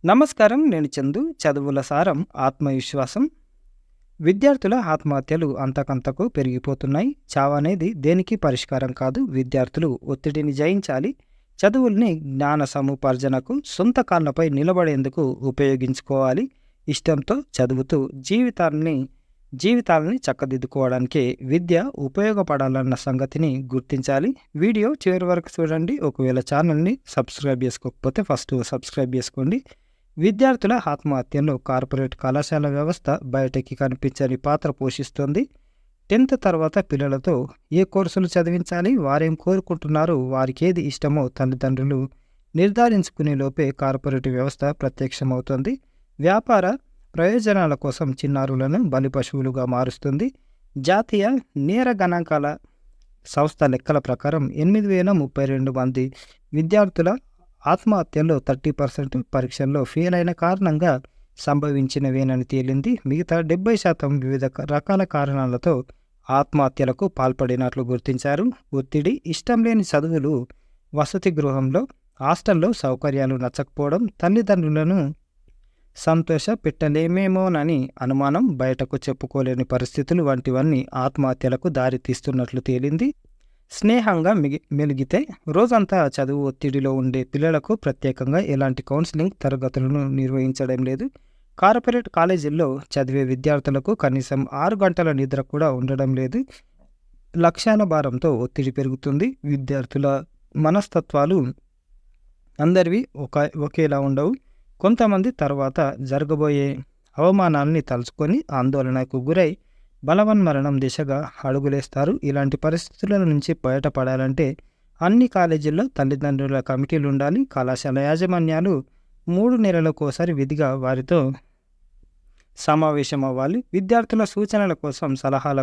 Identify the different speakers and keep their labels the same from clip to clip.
Speaker 1: నమస్కారం. నేను చందు. చదువుల సారం ఆత్మవిశ్వాసం. విద్యార్థుల ఆత్మహత్యలు అంతకంతకు పెరిగిపోతున్నాయి. చావనేది దేనికి పరిష్కారం కాదు. విద్యార్థులు ఒత్తిడిని జయించాలి. చదువుల్ని జ్ఞాన సముపార్జనకు, సొంత కాళ్ళపై నిలబడేందుకు ఉపయోగించుకోవాలి. ఇష్టంతో చదువుతూ జీవితాలని చక్కదిద్దుకోవడానికి విద్య ఉపయోగపడాలన్న సంగతిని గుర్తించాలి. వీడియో చివరి వరకు చూడండి. ఒకవేళ ఛానల్ని సబ్స్క్రైబ్ చేసుకోకపోతే ఫస్ట్ సబ్స్క్రైబ్ చేసుకోండి. విద్యార్థుల ఆత్మహత్యల్లో కార్పొరేట్ కళాశాల వ్యవస్థ బయటకి కనిపించని పాత్ర పోషిస్తోంది. 10th తర్వాత పిల్లలతో ఏ కోర్సులు చదివించాలి, వారేం కోరుకుంటున్నారో, వారికేది ఇష్టమో తల్లిదండ్రులు నిర్ధారించుకునే లోపే కార్పొరేట్ వ్యవస్థ ప్రత్యక్షమవుతుంది. వ్యాపార ప్రయోజనాల కోసం చిన్నారులను బలిపశువులుగా మారుస్తుంది. జాతీయ నేర గణాంకాల సంస్థ లెక్కల ప్రకారం 8,032 మంది విద్యార్థుల ఆత్మహత్యల్లో 30% పరీక్షల్లో ఫెయిల్ అయిన కారణంగా సంభవించినవేనని తేలింది. మిగతా 70% వివిధ రకాల కారణాలతో ఆత్మహత్యలకు పాల్పడినట్లు గుర్తించారు. ఒత్తిడి, ఇష్టం లేని చదువులు, వసతి గృహంలో, హాస్టల్లో సౌకర్యాలు నచ్చకపోవడం, తల్లిదండ్రులను సంతోష పెట్టలేమేమోనని అనుమానం, బయటకు చెప్పుకోలేని పరిస్థితులు వంటివన్నీ ఆత్మహత్యలకు దారితీస్తున్నట్లు తేలింది. స్నేహంగా మెలిగితే రోజంతా చదువు ఒత్తిడిలో ఉండే పిల్లలకు ప్రత్యేకంగా ఎలాంటి కౌన్సిలింగ్ తరగతులను నిర్వహించడం లేదు. కార్పొరేట్ కాలేజీల్లో చదివే విద్యార్థులకు కనీసం 6 గంటల నిద్ర కూడా ఉండడం లేదు. లక్ష్యాల భారంతో ఒత్తిడి పెరుగుతుంది. విద్యార్థుల మనస్తత్వాలు అందరివి ఒకేలా ఉండవు. కొంతమంది తర్వాత జరగబోయే అవమానాల్ని తలుచుకొని ఆందోళనకు గురై బలవన్మరణం దిశగా అడుగులేస్తారు. ఇలాంటి పరిస్థితుల నుంచి బయటపడాలంటే అన్ని కాలేజీల్లో తల్లిదండ్రుల కమిటీలు ఉండాలి. కళాశాల యాజమాన్యాలు 3 నెలలకోసారి విధిగా వారితో సమావేశం అవ్వాలి. విద్యార్థుల సూచనల కోసం సలహాల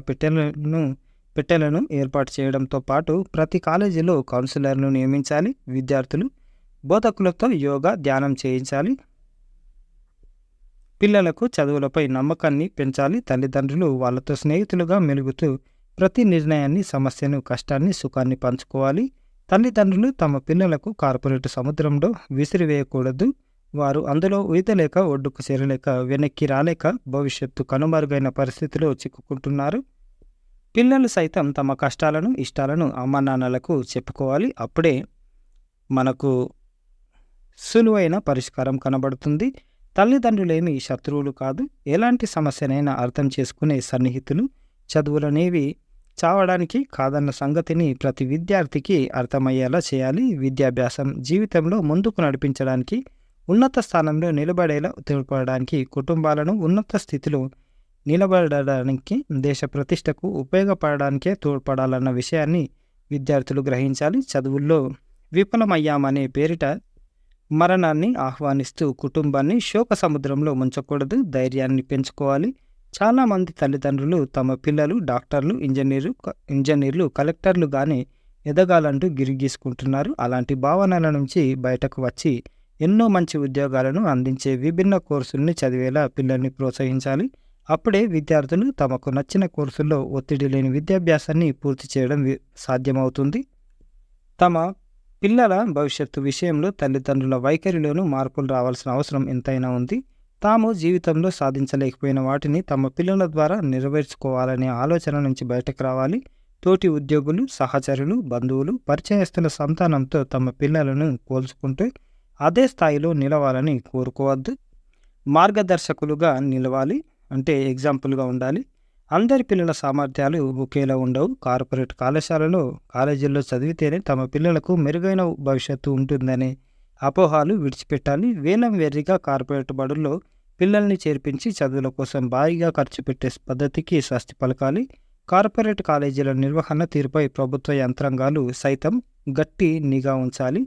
Speaker 1: పెట్టెలను ఏర్పాటు చేయడంతో పాటు ప్రతి కాలేజీలో కౌన్సిలర్ను నియమించాలి. విద్యార్థులు బోధకులతో యోగా, ధ్యానం చేయించాలి. పిల్లలకు చదువులపై నమ్మకాన్ని పెంచాలి. తల్లిదండ్రులు వాళ్ళతో స్నేహితులుగా మెలుగుతూ ప్రతి నిర్ణయాన్ని, సమస్యను, కష్టాన్ని, సుఖాన్ని పంచుకోవాలి. తల్లిదండ్రులు తమ పిల్లలకు కార్పొరేట్ సముద్రంలో విసిరివేయకూడదు. వారు అందులో ఈదలేక, ఒడ్డుకు చేరలేక, వెనక్కి రాలేక భవిష్యత్తు కనుమరుగైన పరిస్థితిలో చిక్కుకుంటున్నారు. పిల్లలు సైతం తమ కష్టాలను, ఇష్టాలను అమ్మానాన్నలకు చెప్పుకోవాలి. అప్పుడే మనకు సులువైన పరిష్కారం కనబడుతుంది. తల్లిదండ్రులేమి శత్రువులు కాదు. ఎలాంటి సమస్యనైనా అర్థం చేసుకునే సన్నిహితులు. చదువులనేవి చావడానికి కాదన్న సంగతిని ప్రతి విద్యార్థికి అర్థమయ్యేలా చేయాలి. విద్యాభ్యాసం జీవితంలో ముందుకు నడిపించడానికి, ఉన్నత స్థానంలో నిలబడేలా తోడ్పడడానికి, కుటుంబాలను ఉన్నత స్థితిలో నిలబడడానికి, దేశ ప్రతిష్టకు ఉపయోగపడడానికే తోడ్పడాలన్న విషయాన్ని విద్యార్థులు గ్రహించాలి. చదువుల్లో విఫలమయ్యామనే పేరిట మరణాన్ని ఆహ్వానిస్తూ కుటుంబాన్ని శోక సముద్రంలో ముంచకూడదు. ధైర్యాన్ని పెంచుకోవాలి. చాలామంది తల్లిదండ్రులు తమ పిల్లలు డాక్టర్లు, ఇంజనీర్లు, కలెక్టర్లుగానే ఎదగాలంటూ గిరిగీసుకుంటున్నారు. అలాంటి భావనల నుంచి బయటకు వచ్చి ఎన్నో మంచి ఉద్యోగాలను అందించే విభిన్న కోర్సుల్ని చదివేలా పిల్లల్ని ప్రోత్సహించాలి. అప్పుడే విద్యార్థులు తమకు నచ్చిన కోర్సుల్లో ఒత్తిడి లేని విద్యాభ్యాసాన్ని పూర్తి చేయడం సాధ్యమవుతుంది. తమ పిల్లల భవిష్యత్తు విషయంలో తల్లిదండ్రుల వైఖరిలోనూ మార్పులు రావాల్సిన అవసరం ఎంతైనా ఉంది. తాము జీవితంలో సాధించలేకపోయిన వాటిని తమ పిల్లల ద్వారా నెరవేర్చుకోవాలనే ఆలోచన నుంచి బయటకు రావాలి. తోటి ఉద్యోగులు, సహచరులు, బంధువులు, పరిచయస్తుల సంతానంతో తమ పిల్లలను పోల్చుకుంటూ అదే స్థాయిలో నిలవాలని కోరుకోవద్దు. మార్గదర్శకులుగా నిలవాలి, అంటే ఎగ్జాంపుల్గా ఉండాలి. అందరి పిల్లల సామర్థ్యాలు ఒకేలా ఉండవు. కార్పొరేట్ కాలేజీల్లో చదివితేనే తమ పిల్లలకు మెరుగైన భవిష్యత్తు ఉంటుందనే అపోహాలు విడిచిపెట్టాలి. వేలం వెర్రిగా కార్పొరేట్ బడుల్లో పిల్లల్ని చేర్పించి చదువుల కోసం భారీగా ఖర్చు పెట్టే పద్ధతికి స్వస్తి పలకాలి. కార్పొరేట్ కాలేజీల నిర్వహణ తీరుపై ప్రభుత్వ యంత్రాంగాలు సైతం గట్టి నిఘా ఉంచాలి.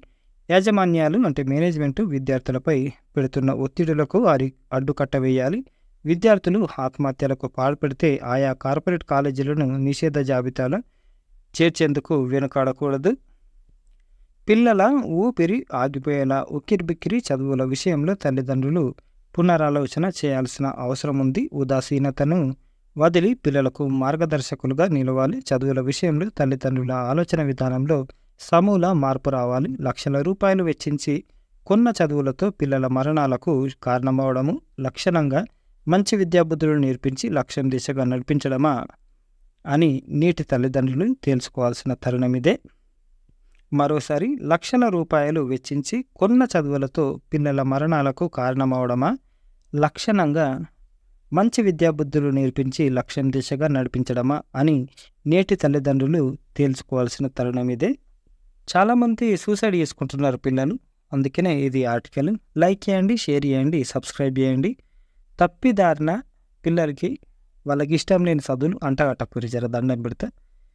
Speaker 1: యాజమాన్యాలు, అంటే మేనేజ్మెంటు, విద్యార్థులపై పెడుతున్న ఒత్తిడులకు అడ్డుకట్ట వేయాలి. విద్యార్థులు ఆత్మహత్యలకు పాల్పడితే ఆయా కార్పొరేట్ కాలేజీలను నిషేధ జాబితాలో చేర్చేందుకు వెనుకాడకూడదు. పిల్లల ఊపిరి ఆగిపోయేలా ఉక్కిరిబిక్కిరి చదువుల విషయంలో తల్లిదండ్రులు పునరాలోచన చేయాల్సిన అవసరం ఉంది. ఉదాసీనతను వదిలి పిల్లలకు మార్గదర్శకులుగా నిలవాలి. చదువుల విషయంలో తల్లిదండ్రుల ఆలోచన విధానంలో సమూల మార్పు రావాలి. లక్షల రూపాయలు వెచ్చించి కొన్న చదువులతో పిల్లల మరణాలకు కారణమవడము లక్షణంగా మంచి విద్యాబుద్ధులు నేర్పించి లక్ష్యం దిశగా నడిపించడమా అని నేటి తల్లిదండ్రులు తెలుసుకోవాల్సిన తరుణం ఇదే. మరోసారి లక్షల రూపాయలు వెచ్చించి కొన్న చదువులతో పిల్లల మరణాలకు కారణమవడమా లక్షణంగా మంచి విద్యాబుద్ధులు నేర్పించి లక్ష్యం దిశగా నడిపించడమా అని నేటి తల్లిదండ్రులు తేల్చుకోవాల్సిన తరుణం ఇదే. చాలామంది సూసైడ్ చేసుకుంటున్నారు పిల్లలు. అందుకనే ఇది ఆర్టికల్. లైక్ చేయండి, షేర్ చేయండి, సబ్స్క్రైబ్ చేయండి. తప్పిదారిన పిల్లలకి వాళ్ళకి ఇష్టం లేని చదువులు అంటగట్టకూరి జర దండం పెడితే.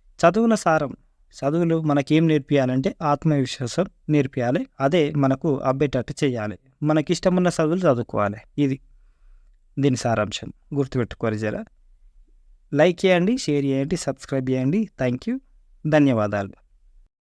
Speaker 1: చదువుల సారం, చదువులు మనకేం నేర్పియాలంటే ఆత్మవిశ్వాసం నేర్పియాలి. అదే మనకు అబ్బేటట్టు చేయాలి. మనకిష్టమున్న చదువులు చదువుకోవాలి. ఇది దీని సారాంశం. గుర్తుపెట్టుకోరు జర. లైక్ చేయండి, షేర్ చేయండి, సబ్స్క్రైబ్ చేయండి. Thank you. ధన్యవాదాలు.